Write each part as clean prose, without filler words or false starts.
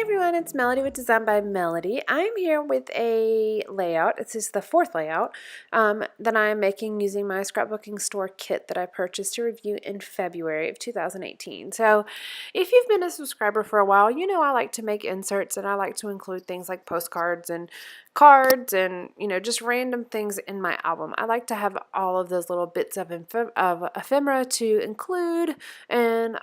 Everyone, it's Melody with Design by Melody. I'm here with a layout. This is the fourth layout that I'm making using my scrapbooking store kit that I purchased to review in February of 2018. So if you've been a subscriber for a while, you know I like to make inserts and I like to include things like postcards and cards and just random things in my album. I like to have all of those little bits of ephemera to include and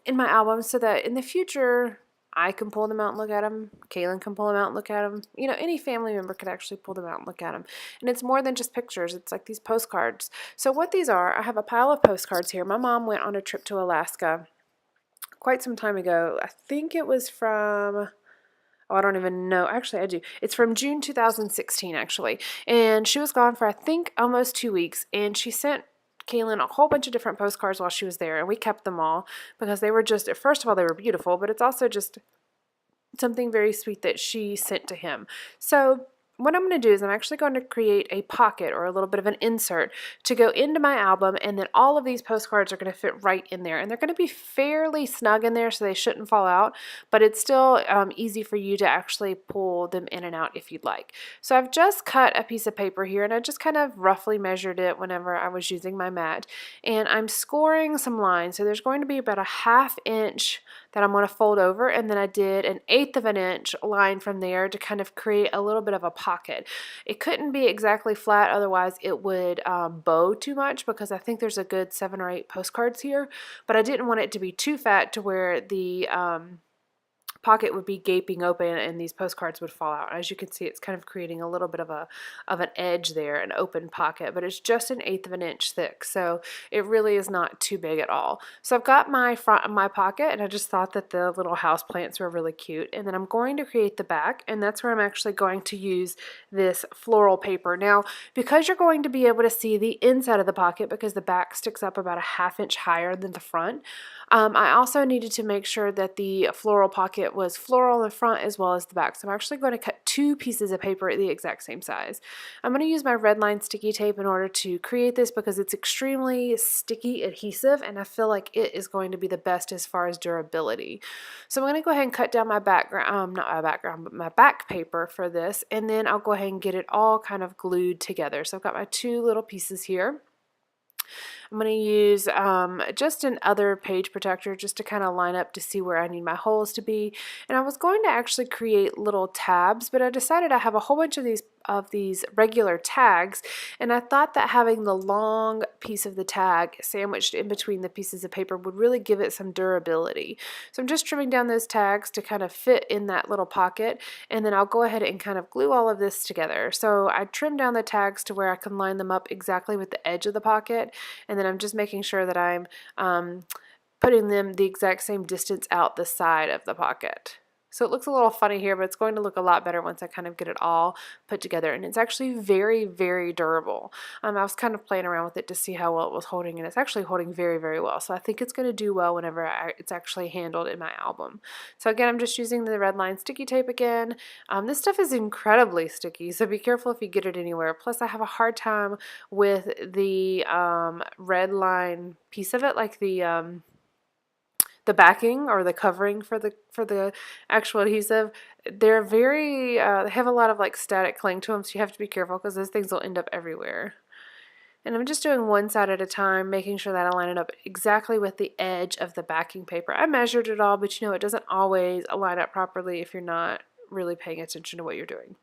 in my album so that in the future I can pull them out and look at them. Calen can pull them out and look at them. Any family member could actually pull them out and look at them. And it's more than just pictures. It's like these postcards. So what these are, I have a pile of postcards here. My mom went on a trip to Alaska quite some time ago. I think it was from... Oh, I don't even know. Actually, I do. It's from June 2016, actually. And she was gone for, I think, almost 2 weeks. And she sent Calen a whole bunch of different postcards while she was there, and we kept them all because they were just, first of all, they were beautiful, but it's also just something very sweet that she sent to him. So what I'm going to do is I'm actually going to create a pocket or a little bit of an insert to go into my album, and then all of these postcards are going to fit right in there, and they're going to be fairly snug in there so they shouldn't fall out, but it's still easy for you to actually pull them in and out if you'd like. So I've just cut a piece of paper here, and I just kind of roughly measured it whenever I was using my mat, and I'm scoring some lines. So there's going to be about a 1/2 inch that I'm going to fold over, and then I did an 1/8 of an inch line from there to kind of create a little bit of a pocket. It couldn't be exactly flat, otherwise it would bow too much, because I think there's a good 7 or 8 postcards here, but I didn't want it to be too fat to where the pocket would be gaping open and these postcards would fall out. As you can see, it's kind of creating a little bit of an edge there, an open pocket, but it's just an 1/8 of an inch thick, so it really is not too big at all. So I've got my front of my pocket, and I just thought that the little house plants were really cute, and then I'm going to create the back, and that's where I'm actually going to use this floral paper. Now, because you're going to be able to see the inside of the pocket because the back sticks up about a 1/2 inch higher than the front, I also needed to make sure that the floral pocket was floral in the front as well as the back. So I'm actually going to cut 2 pieces of paper at the exact same size. I'm going to use my red line sticky tape in order to create this because it's extremely sticky adhesive, and I feel like it is going to be the best as far as durability. So I'm going to go ahead and cut down my background, not my background, but my back paper for this, and then I'll go ahead and get it all kind of glued together. So I've got my 2 little pieces here. I'm going to use just an other page protector just to kind of line up to see where I need my holes to be. And I was going to actually create little tabs, but I decided I have a whole bunch of these regular tags, and I thought that having the long piece of the tag sandwiched in between the pieces of paper would really give it some durability. So I'm just trimming down those tags to kind of fit in that little pocket, and then I'll go ahead and kind of glue all of this together. So I trimmed down the tags to where I can line them up exactly with the edge of the pocket, and then I'm just making sure that I'm putting them the exact same distance out the side of the pocket. So it looks a little funny here, but it's going to look a lot better once I kind of get it all put together. And it's actually very, very durable. I was kind of playing around with it to see how well it was holding, and it's actually holding very, very well. So I think it's going to do well whenever it's actually handled in my album. So again, I'm just using the red line sticky tape again. This stuff is incredibly sticky, so be careful if you get it anywhere. Plus, I have a hard time with the red line piece of it, like the backing or the covering for the actual adhesive. They're very they have a lot of like static cling to them, so you have to be careful because those things will end up everywhere. And I'm just doing one side at a time, making sure that I line it up exactly with the edge of the backing paper. I measured it all, but it doesn't always line up properly if you're not really paying attention to what you're doing.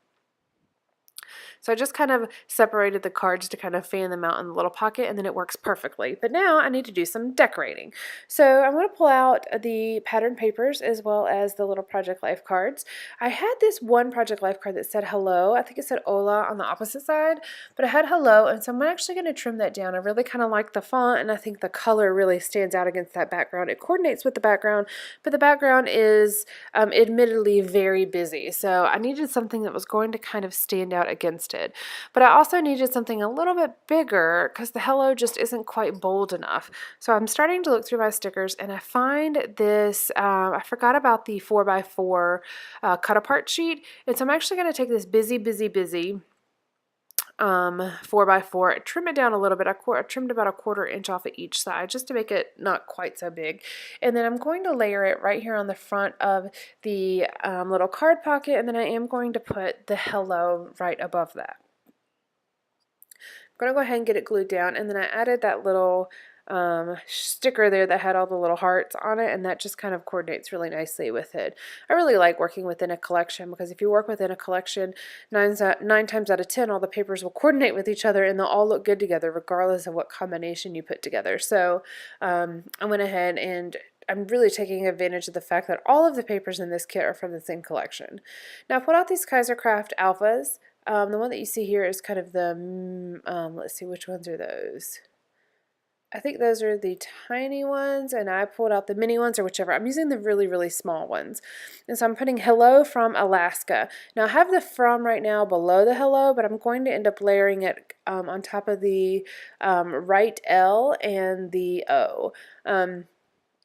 So I just kind of separated the cards to kind of fan them out in the little pocket, and then it works perfectly. But now I need to do some decorating. So I'm going to pull out the pattern papers as well as the little Project Life cards. I had this one Project Life card that said hello. I think it said hola on the opposite side, but it had hello, and so I'm actually going to trim that down. I really kind of like the font, and I think the color really stands out against that background. It coordinates with the background, but the background is admittedly very busy, so I needed something that was going to kind of stand out against it. But I also needed something a little bit bigger because the hello just isn't quite bold enough. So I'm starting to look through my stickers, and I find this, I forgot about the 4x4 cut apart sheet, and so I'm actually going to take this busy 4x4. Trim it down a little bit. I trimmed about 1/4 inch off of each side just to make it not quite so big. And then I'm going to layer it right here on the front of the little card pocket, and then I am going to put the hello right above that. I'm going to go ahead and get it glued down, and then I added that little sticker there that had all the little hearts on it, and that just kind of coordinates really nicely with it. I really like working within a collection, because if you work within a collection, 9 times out of 10 all the papers will coordinate with each other and they'll all look good together regardless of what combination you put together. So I went ahead and I'm really taking advantage of the fact that all of the papers in this kit are from the same collection. Now I pulled out these Kaiser Craft Alphas. The one that you see here is kind of the, let's see, which ones are those? I think those are the tiny ones, and I pulled out the mini ones, or whichever. I'm using the really, really small ones. And so I'm putting hello from Alaska. Now I have the from right now below the hello, but I'm going to end up layering it on top of the right L and the O.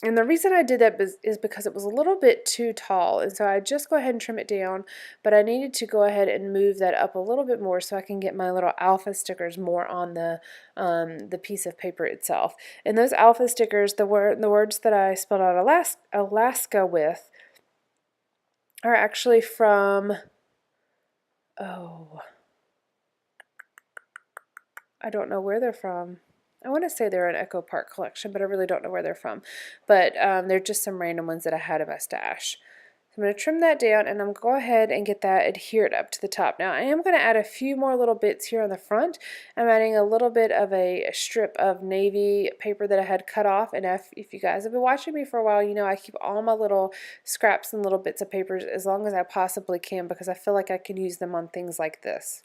And the reason I did that is because it was a little bit too tall, and so I just go ahead and trim it down, but I needed to go ahead and move that up a little bit more so I can get my little alpha stickers more on the piece of paper itself. And those alpha stickers, the words that I spelled out Alaska with, are actually from, oh, I don't know where they're from. I want to say they're an Echo Park collection, but I really don't know where they're from. But they're just some random ones that I had in my stash. So I'm going to trim that down, and I'm going to go ahead and get that adhered up to the top. Now I am going to add a few more little bits here on the front. I'm adding a little bit of a strip of navy paper that I had cut off. And if you guys have been watching me for a while, you know I keep all my little scraps and little bits of papers as long as I possibly can, because I feel like I can use them on things like this.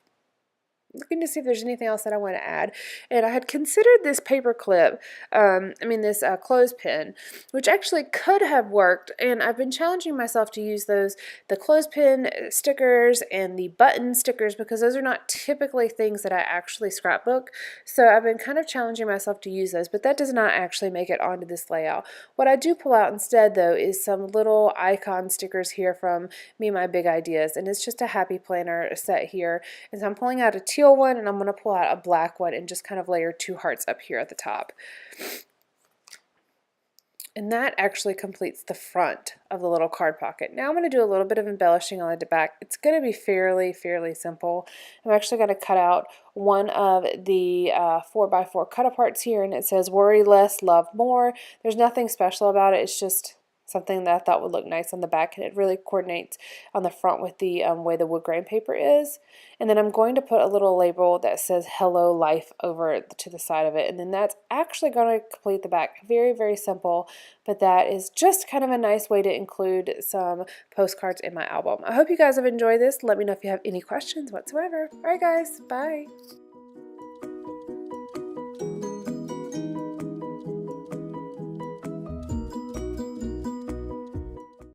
Looking to see if there's anything else that I want to add, and I had considered this paper clip, this clothespin, which actually could have worked, and I've been challenging myself to use the clothespin stickers and the button stickers, because those are not typically things that I actually scrapbook, so I've been kind of challenging myself to use those, but that does not actually make it onto this layout. What I do pull out instead, though, is some little icon stickers here from Me My Big Ideas, and it's just a happy planner set here, and so I'm pulling out a teal one, and I'm going to pull out a black one and just kind of layer 2 hearts up here at the top. And that actually completes the front of the little card pocket. Now I'm going to do a little bit of embellishing on the back. It's going to be fairly simple. I'm actually going to cut out one of the 4x4 cut-aparts here, and it says worry less, love more. There's nothing special about it. It's just something that I thought would look nice on the back, and it really coordinates on the front with the way the wood grain paper is. And then I'm going to put a little label that says Hello Life over to the side of it, and then that's actually going to complete the back. Very simple, but that is just kind of a nice way to include some postcards in my album. I hope you guys have enjoyed this. Let me know if you have any questions whatsoever. Alright guys, bye!